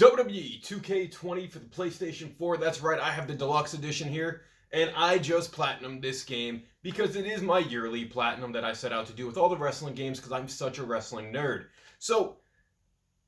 WWE 2k20 for the PlayStation 4. That's right, I have the deluxe edition here, and I just platinumed this game because it is my yearly platinum that I set out to do with all the wrestling games because I'm such a wrestling nerd. So,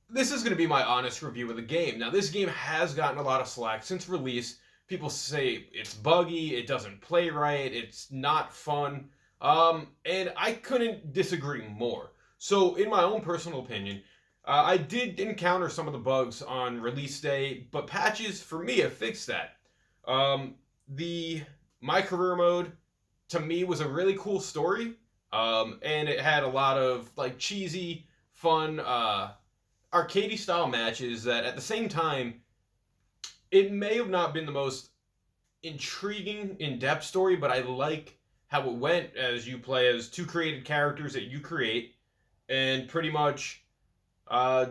this is going to be my honest review of the game. Now, this game has gotten a lot of slack since release. People say it's buggy, it doesn't play right, it's not fun, and I couldn't disagree more. So, in my own personal opinion, I did encounter some of the bugs on release day, but patches for me have fixed that. The My Career mode to me was a really cool story, and it had a lot of like cheesy, fun, arcadey style matches that at the same time, it may have not been the most intriguing, in-depth story, but I like how it went as you play as two created characters that you create, and pretty much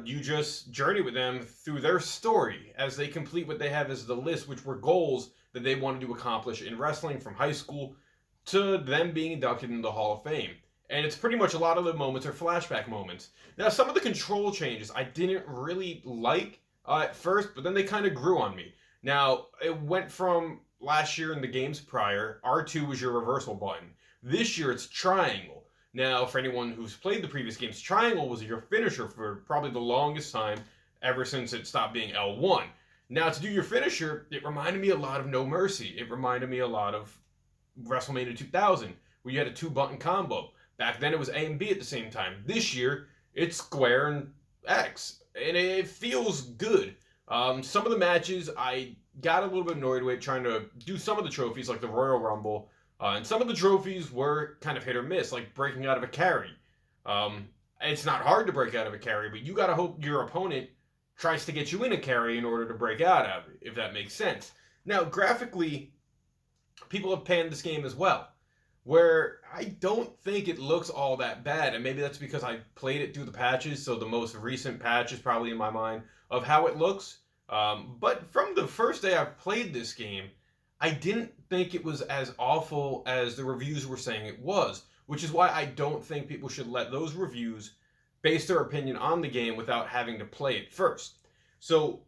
you just journey with them through their story as they complete what they have as the list, which were goals that they wanted to accomplish in wrestling from high school to them being inducted into the Hall of Fame. And it's pretty much a lot of the moments are flashback moments. Now, some of the control changes I didn't really like at first, but then they kind of grew on me. Now, it went from last year in the games prior, R2 was your reversal button. This year, it's triangle. Now, for anyone who's played the previous games, triangle was your finisher for probably the longest time, ever since it stopped being L1. Now, to do your finisher, it reminded me a lot of No Mercy. It reminded me a lot of WrestleMania 2000, where you had a two-button combo. Back then, it was A and B at the same time. This year, it's square and X, and it feels good. Some of the matches, I got a little bit annoyed with trying to do some of the trophies, like the Royal Rumble, and some of the trophies were kind of hit or miss, like breaking out of a carry. It's not hard to break out of a carry, but you gotta hope your opponent tries to get you in a carry in order to break out of it, if that makes sense. Now, graphically, people have panned this game as well, where I don't think it looks all that bad, and maybe that's because I played it through the patches, so the most recent patch is probably in my mind of how it looks. But from the first day I've played this game, I didn't think it was as awful as the reviews were saying it was, which is why I don't think people should let those reviews base their opinion on the game without having to play it first. So,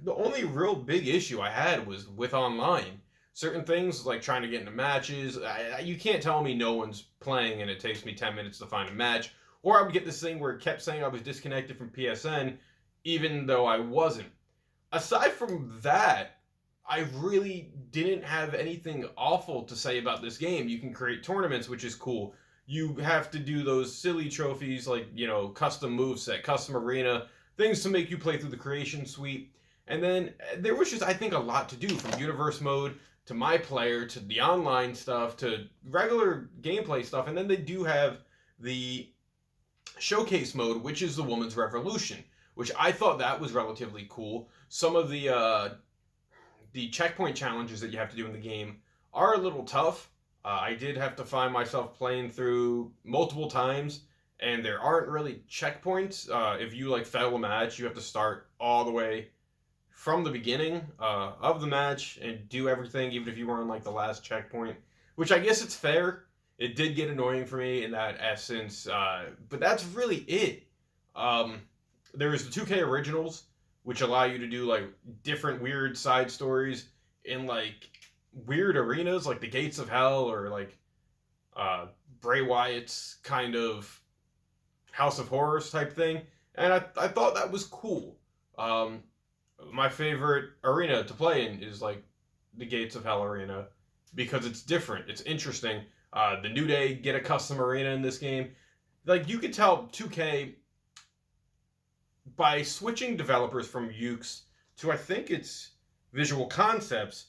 the only real big issue I had was with online. Certain things, like trying to get into matches, you can't tell me no one's playing and it takes me 10 minutes to find a match, or I would get this thing where it kept saying I was disconnected from PSN, even though I wasn't. Aside from that, I really didn't have anything awful to say about this game. You can create tournaments, which is cool. You have to do those silly trophies like, custom moveset, custom arena, things to make you play through the creation suite. And then there was just, I think, a lot to do, from universe mode to my player to the online stuff to regular gameplay stuff. And then they do have the showcase mode, which is the Woman's Revolution, which I thought that was relatively cool. Some of the checkpoint challenges that you have to do in the game are a little tough. I did have to find myself playing through multiple times, and there aren't really checkpoints. If you fail a match, you have to start all the way from the beginning of the match and do everything, even if you were on the last checkpoint, which I guess it's fair. It did get annoying for me in that essence, but that's really it. There's the 2K originals, which allow you to do different weird side stories in weird arenas, like the Gates of Hell, or Bray Wyatt's kind of House of Horrors type thing. And I thought that was cool. My favorite arena to play in is the Gates of Hell arena, because it's different, it's interesting. The New Day get a custom arena in this game. You could tell 2K, by switching developers from Ukes to, I think it's Visual Concepts,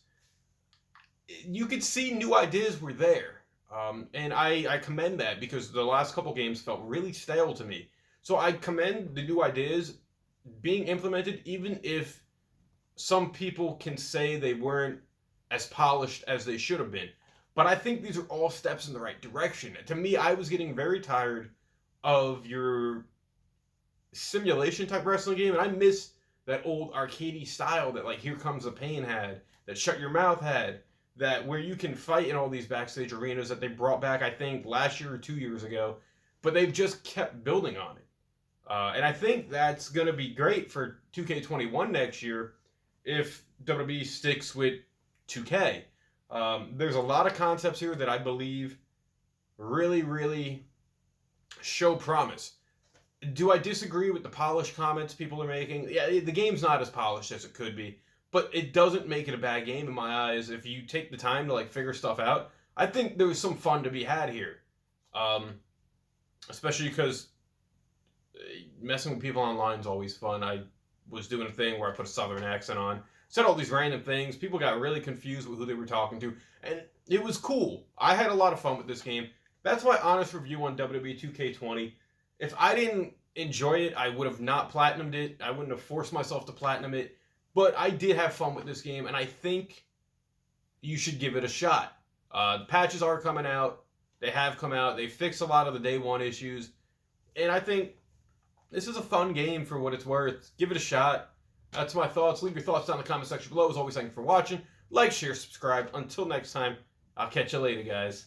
you could see new ideas were there. And I commend that, because the last couple games felt really stale to me. So I commend the new ideas being implemented, even if some people can say they weren't as polished as they should have been. But I think these are all steps in the right direction. To me, I was getting very tired of your simulation type wrestling game, and I miss that old arcadey style that Here Comes the Pain had, that Shut Your Mouth had, that where you can fight in all these backstage arenas that they brought back, I think, last year or 2 years ago, but they've just kept building on it. And I think that's going to be great for 2K21 next year if WWE sticks with 2K. There's a lot of concepts here that I believe really, really show promise. Do I disagree with the polished comments people are making? Yeah, the game's not as polished as it could be, but it doesn't make it a bad game in my eyes if you take the time to like figure stuff out. I think there's some fun to be had here, especially because messing with people online is always fun. I was doing a thing where I put a southern accent on, said all these random things. People got really confused with who they were talking to, and it was cool. I had a lot of fun with this game. That's my honest review on WWE 2K20. If I didn't enjoy it, I would have not platinumed it. I wouldn't have forced myself to platinum it. But I did have fun with this game, and I think you should give it a shot. The patches are coming out. They have come out. They fixed a lot of the day one issues. And I think this is a fun game for what it's worth. Give it a shot. That's my thoughts. Leave your thoughts down in the comment section below. As always, thank you for watching. Like, share, subscribe. Until next time, I'll catch you later, guys.